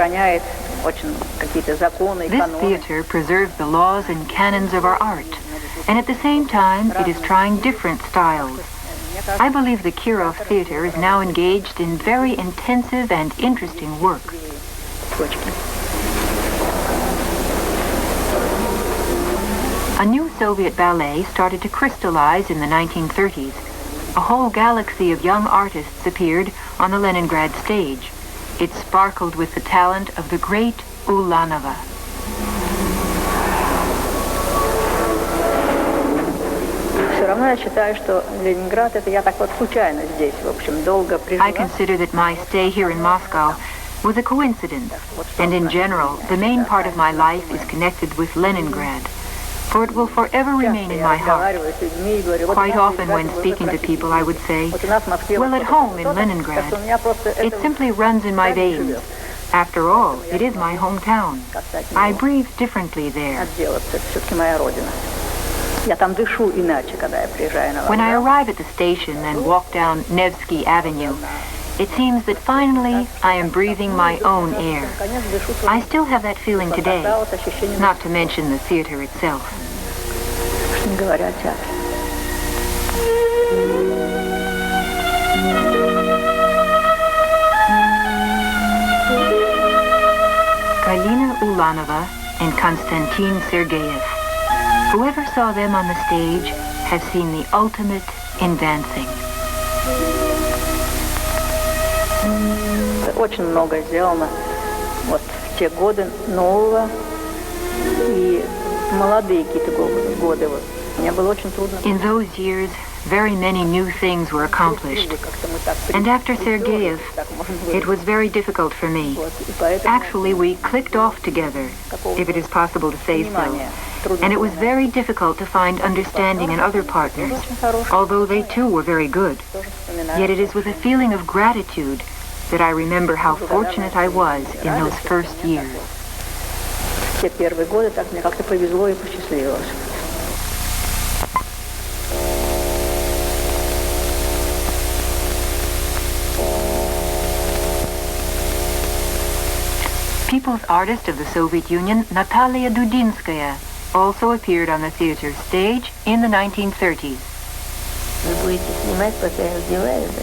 S8: сохраняет очень какие-то законы и
S1: This
S8: каноны.
S1: theater preserves the laws and canons of our art, and at the same time, it is trying different styles. I believe the Kirov Theater is now engaged in very intensive and interesting work. A new Soviet ballet started to crystallize in the 1930s. A whole galaxy of young artists appeared on the Leningrad stage. It sparkled with the talent of the great Ulanova.
S8: Все равно я считаю, что Ленинград, это я так вот случайно здесь, в общем, долго прижила.
S1: I consider that my stay here in Moscow was a coincidence, and in general, the main part of my life is connected with Leningrad, for it will forever remain in my heart. Quite often when speaking to people, I would say, well, at home in Leningrad, it simply runs in my veins. After all, it is my hometown. I breathe differently there. When I arrive at the station and walk down Nevsky Avenue, it seems that finally I am breathing my own air. I still have that feeling today, not to mention the theater itself. Galina Ulanova and Konstantin Sergeyev. Whoever saw them on the stage has seen the ultimate in dancing.
S8: Очень много сделано вот в те годы нового и молодые какие-то годы. Вот. Мне было очень трудно.
S1: In those years, very many new things were accomplished. And after Sergeyev, it was very difficult for me. Actually, we clicked off together, if it is possible to say so. And it was very difficult to find understanding in other partners, although they too were very good. Yet it is with a feeling of gratitude that I remember how fortunate I was in those first years.
S8: Те первые годы так мне как-то повезло и посчастливилось.
S1: People's artist of the Soviet Union, Natalia Dudinskaya, also appeared on the theater stage in the 1930s.
S12: Вы будете снимать, пока я одеваю, да?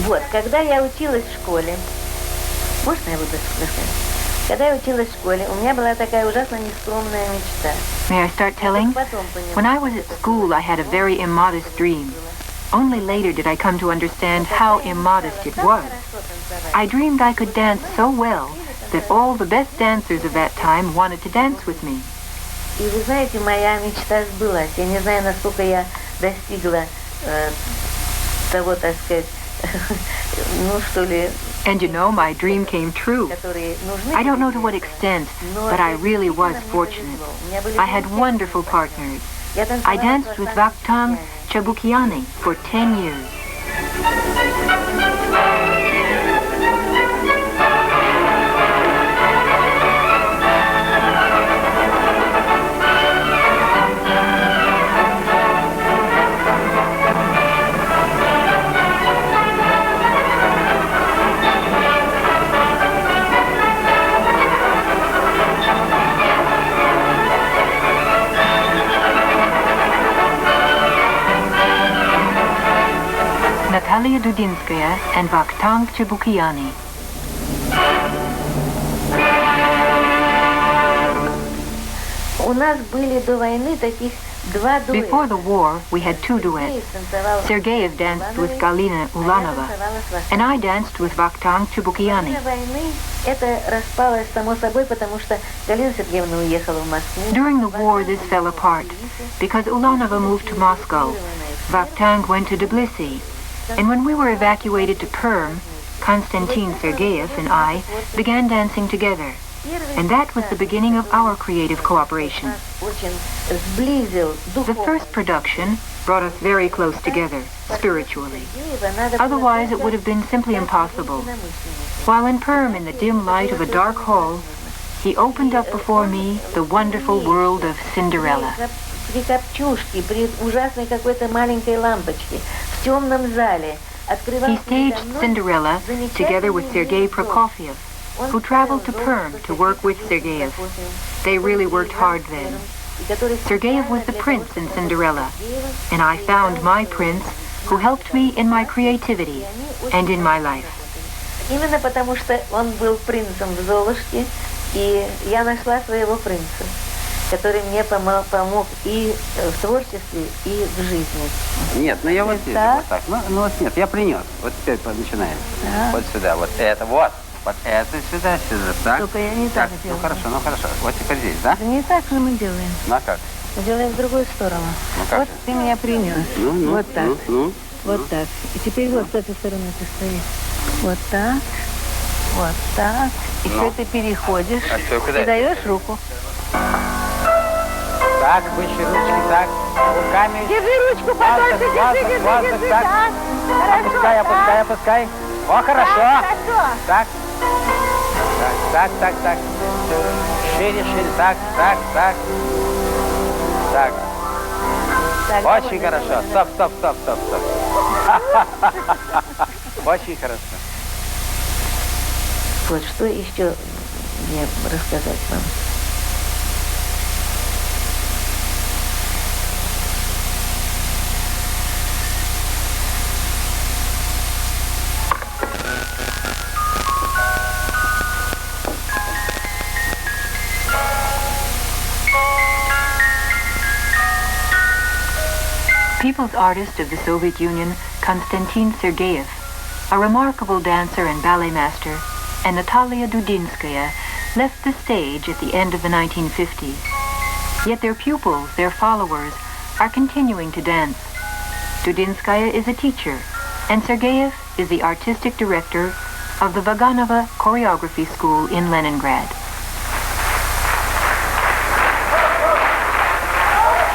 S12: Вот, когда я училась в школе, можно я буду рассказать? Когда я училась в школе, у меня была такая ужасно нескромная мечта.
S1: May I start telling? When I was at school, I had a very immodest dream. Only later did I come to understand how immodest it was. I dreamed I could dance so well that all the best dancers of that time wanted to dance with me.
S12: И вы знаете, моя мечта сбылась. Я не знаю, насколько я достигла того, так сказать, ну что ли.
S1: And you know, my dream came true. I don't know to what extent, but I really was fortunate. I had wonderful partners. I danced with Vakhtang Chabukiani for 10 years. Natalia Dudinskaya and Vakhtang Chabukiani.
S12: У нас были до войны таких два дуэта.
S1: Before the war, we had two duets. Sergeyev danced with Galina Ulanova, and I danced with Vakhtang Chabukiani.
S12: Это распалось само собой, потому что Галина Сергеевна уехала в Москву.
S1: During the war, this fell apart because Ulanova moved to Moscow. Vakhtang went to Tbilisi. And when we were evacuated to Perm, Konstantin Sergeyev and I began dancing together. And that was the beginning of our creative cooperation. The first production brought us very close together, spiritually. Otherwise, it would have been simply impossible. While in Perm, in the dim light of a dark hall, he opened up before me the wonderful world of Cinderella.
S12: При копчушке, при ужасной какой-то маленькой лампочке, в темном зале,
S1: He staged Cinderella together with Sergei Prokofiev, who traveled to Perm to work with Sergeyev. They really worked hard then. Sergeyev was the prince in Cinderella, and I found my prince who helped me in my creativity and in my life.
S12: Именно потому что он был принцем в «Золушке», и я нашла своего принца, который мне помог и в творчестве, и в жизни.
S2: Нет, ну я вот здесь, вот так. Ну вот нет, я принес. Вот теперь начинаем. Да. Вот сюда, вот это, вот. Вот это сюда, так.
S12: Только я не так делаю.
S2: Ну хорошо. Вот теперь здесь, да?
S12: Не так же мы делаем.
S2: Ну а как?
S12: Мы делаем в другую сторону.
S2: Ну как?
S12: Вот ты меня принес. Вот так. Вот так. И теперь вот с этой стороны ты стоишь. Вот так. Вот так. И все ты переходишь. И даешь руку.
S2: Так, выше ручки, так. Руками.
S12: Держи ручку, подольше, держи. Так. Хорошо.
S2: Опускай. О, хорошо.
S12: Хорошо.
S2: Так. Шире. Так. Очень хорошо. Стоп. Очень хорошо.
S12: Вот что еще мне рассказать вам.
S1: People's artist of the Soviet Union, Konstantin Sergeyev, a remarkable dancer and ballet master, and Natalia Dudinskaya left the stage at the end of the 1950s. Yet their pupils, their followers, are continuing to dance. Dudinskaya is a teacher, and Sergeyev is the artistic director of the Vaganova Choreography School in Leningrad.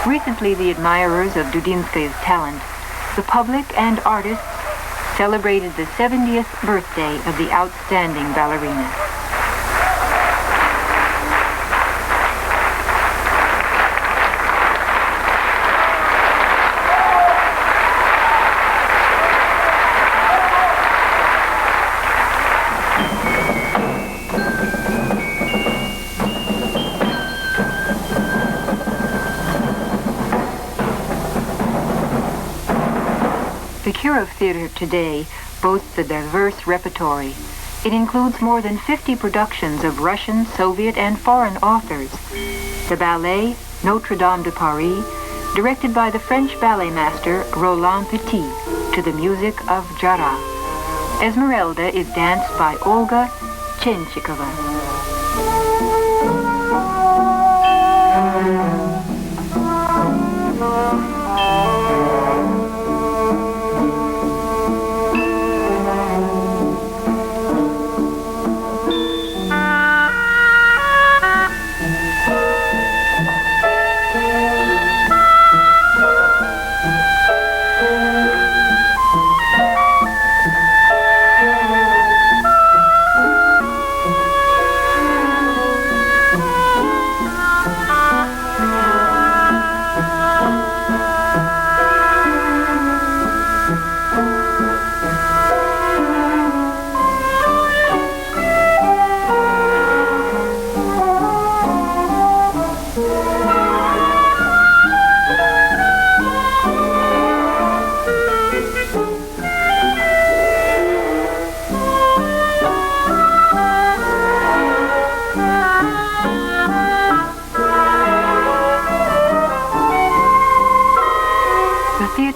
S1: Recently, the admirers of Dudinskaya's talent, the public and artists, celebrated the 70th birthday of the outstanding ballerina. The Kirov Theater today boasts a diverse repertory. It includes more than 50 productions of Russian, Soviet, and foreign authors. The ballet, Notre Dame de Paris, directed by the French ballet master Roland Petit, to the music of Jara. Esmeralda is danced by Olga Chenchikova.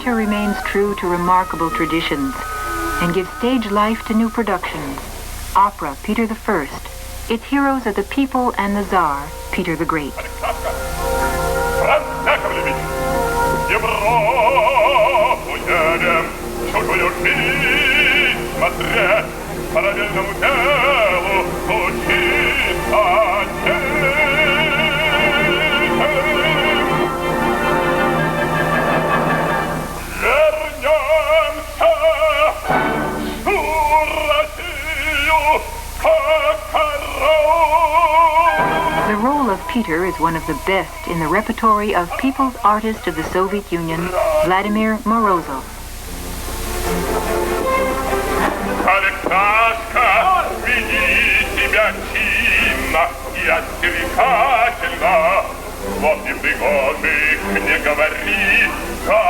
S1: Remains true to remarkable traditions and gives stage life to new productions. Opera, Peter I. Its heroes are the people and the Tsar, Peter the Great. The role of Peter is one of the best in the repertory of people's artist of the Soviet Union, Vladimir Morozov.
S4: слов непригожих не говори, замысл.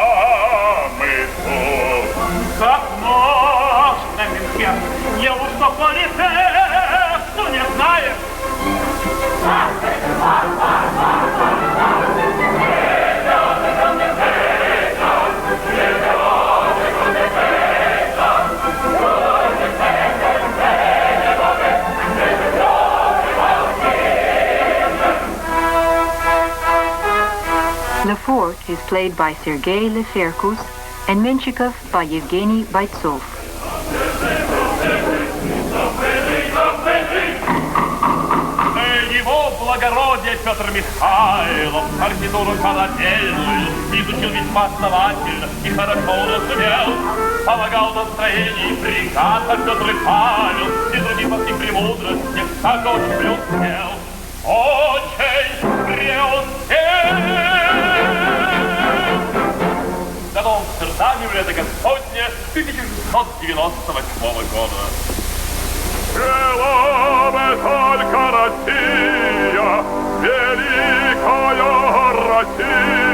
S4: Как можно, Менхер, неужто политеху не знаешь?
S1: The Fort is played by Sergei Leferkus and Menshikov by Yevgeny Бойцов.
S4: Его благородие Петр Михайлов партитуру колыбельную изучил весьма основательно и хорошо разумел. Помогал настроению бригада Петр и Павел и другим во всех премудростях, так очень преуспел. Очень преуспел! Годом в Сердане в лето Господне 1698 года. Жила бы только Россия, великая Россия!